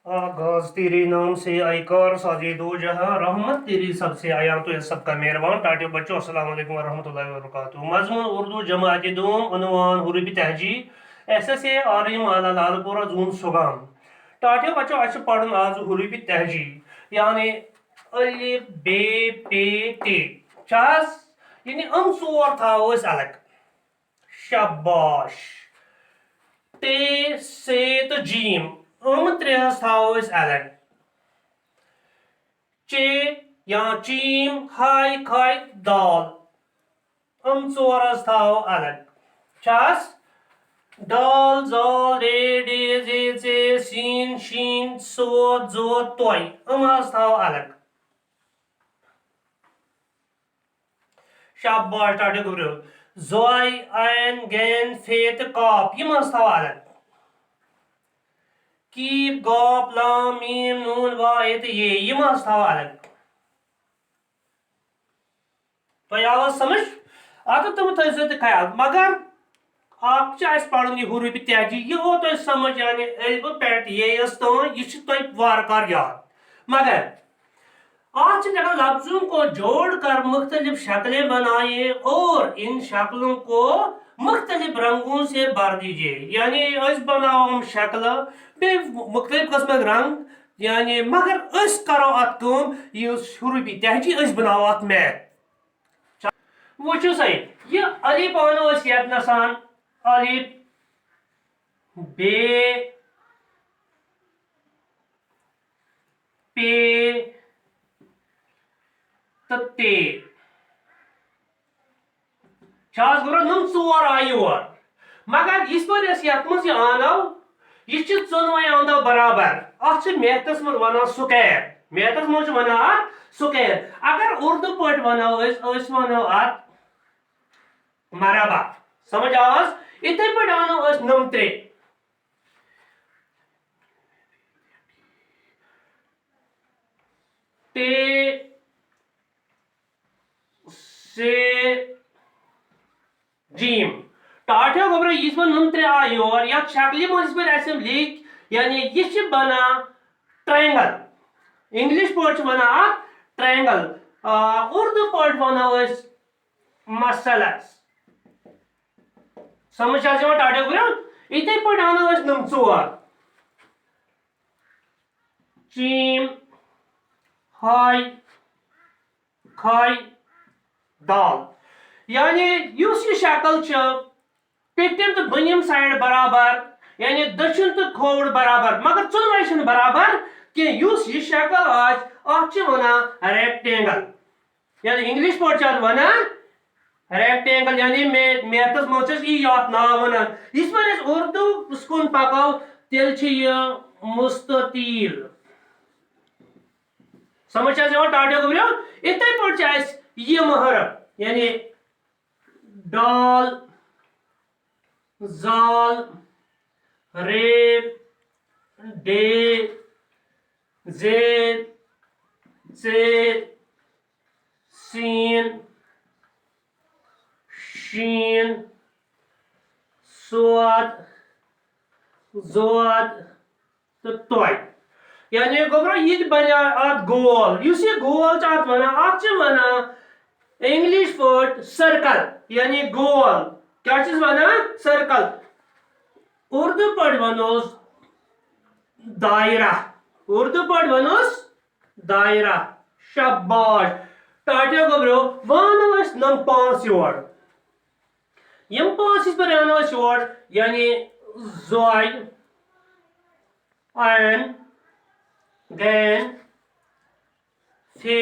आगाज तेरे नाम से आयकर साजे दो जहां रहमत तेरी सबसे आया तो यह सबका मेहरबान टाटियो बच्चों अस्सलाम वालेकुम वरहमतुल्लाहि वबरकातुहू मजमून उर्दू जमात दोम उन्वान हुरूफ तहजी एसएसए आरिम आला लालपुरा जून सुगाम टाटियो बच्चों अच्छे पढ़न आज हुरूफ तहजी यानी अलिफ बे पे ते चास यानी सोर थाओ अलग शाबाश ते से तो जीम त्रेहस थाओ अलग चे या चीम हाय खाय दाल ोरस थाओ अलग छास दाल जाल रे डे जे जे सीन शीन सोद जोद तोय थाओ अलग शाबाश टाटे गुरु जोय आयन गैन फेत काप थाओ अलग कीप गॉप लाम मीम नून वाहिद ये थाओ अलग तो आव समझ अगर तुम थो ख्याल मगर आप पढ़न यह हुरूफ तहजी यह हो तो समझ यानी अलिफ पे येस तन यह वार कार याद मगर आज लफ्जों को जोड़कर मुख्तलिफ शक्लें बनाइए और इन शक्लों को मुख्तलिफ रंगों से भर दीजिए यानी बनाओ हम शक्ल बे मुख्तलिफ कस्म रंग यानी मगर करो अत कम यह हुरूफ तहजी बनाओ अत मैथ वो सा यह अलिफ अनो यसान अलिफ बे पे तो ते नम चोर आय योर मगर इस पर यह आनो यह चोनवे आंदो बराबर अत मैथस मज वन स्क्वायर मैथस मज वन अत स्क्वायर अगर उर्दू पे वनो अत मरबा समझ आज इथे पे आनो नमत्रे ते से जीम टाठो गोबर इस नमत्रे आय योर या शक्ल मज लिख यानी यह बना ट्रायंगल इंग्लिश पे वन अत ट्रायंगल उर्दू पे वनो मसलस समझ टाटे गुर इथे पे आनो नम चोर चीम हाय खाय दाल यानी यह शक्ल पिटिम तो बनिम साइड बराबर यानी दक्षिण तो खोड़ बराबर मगर चुनवे बराबर कि यह शक्ल आज वन रेक्टेंगल यानी इंग्लिश पे वन रेक्टेंगल यानी मैथस मज नाव वन इस उर्दू कुन पको तेल मुस्ततील समझ टाटे गुब्रियो इथे पे यम हरफ यानी डाल जाल रे डे जेड से सीन शीन सोद जोद तो तोय यानी गोब्रो यह बन अत गोल यह गोल अत वन इंग्लिश पे सर्कल यानी गोल क्या वन सर्कल उर्दू पे वनोस दायरा उर्दू पे वनोस दायरा शाबाश टाटे गोब्रो वन नम पांच योर यम पांच इस पर योर यानी जोय आयन गैन फे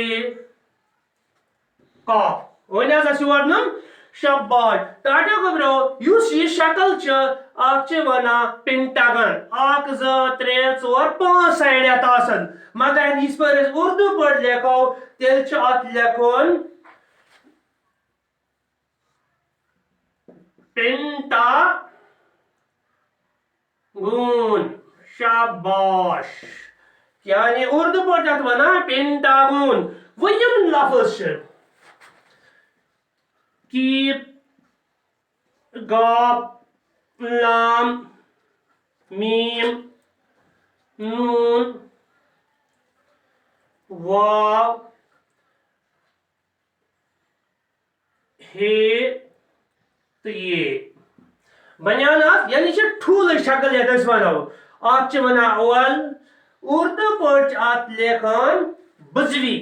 कॉप वन योर नम शाबाश टाटे गोब्रो यह शक्ल अत वन पेंटागन अक जो त्रे चोर पांच साइड आसन मगर इस पर उर्दू पे लेखो तेल अत लेखन पेंटागन शाबाश यानी उर्दू पे वन पेंटागन वम लफ्ज कीप गॉप लाम मीम नून वाव हे तो ये बनियान यानी ठूल शक्ल ये वनो अत वन ओल उर्दू पे अत लेखान बजवी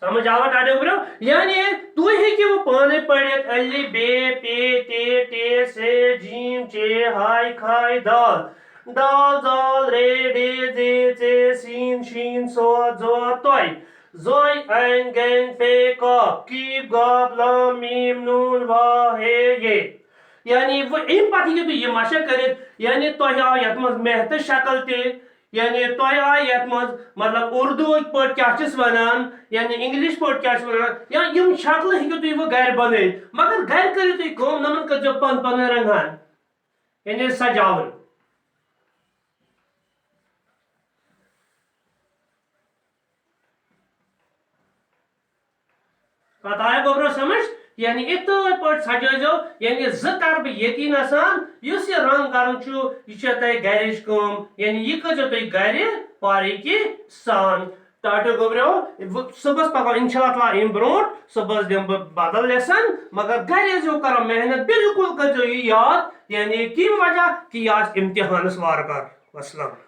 समझ आवा टाडियो ब्रो यानी तु हेकिव पाने पढ़ित अली बे पे ते से जीम चे हाय खाय दाल दाल दाल रे डे दे ते सीन शीन सो जो तोय जोय ऐन गैन फे कॉफ कीप गॉब लाम मीम नून वा हे ये यानी वो इन पाती के तो ये माशा करे यानी तो या यत मेहनत शक्ल ते यानी तो यत मतलब उर्दू पे क्या वनान यानी इंग्लिश पे क्या वनान या यम शक्ल हेकु तुम वो घर बन मगर घर करो तुम कम नमन कर पन पन रंगान यानी सजावन कत आया गोबरो समझ यानी इतो पे सजो यानी कर यकीन इस यह रंग कर गरिच कम यानी यह करो तुम घर बारीकी सान टाटो गोबरो सुबह पका इंशाल्लाह अम ब्रो सुबह दिम बदल लेसन मगर घर कर मेहनत बिल्कुल करो यह याद यानी कि वजह कि यह इम्तिहानस वार कर वसलम।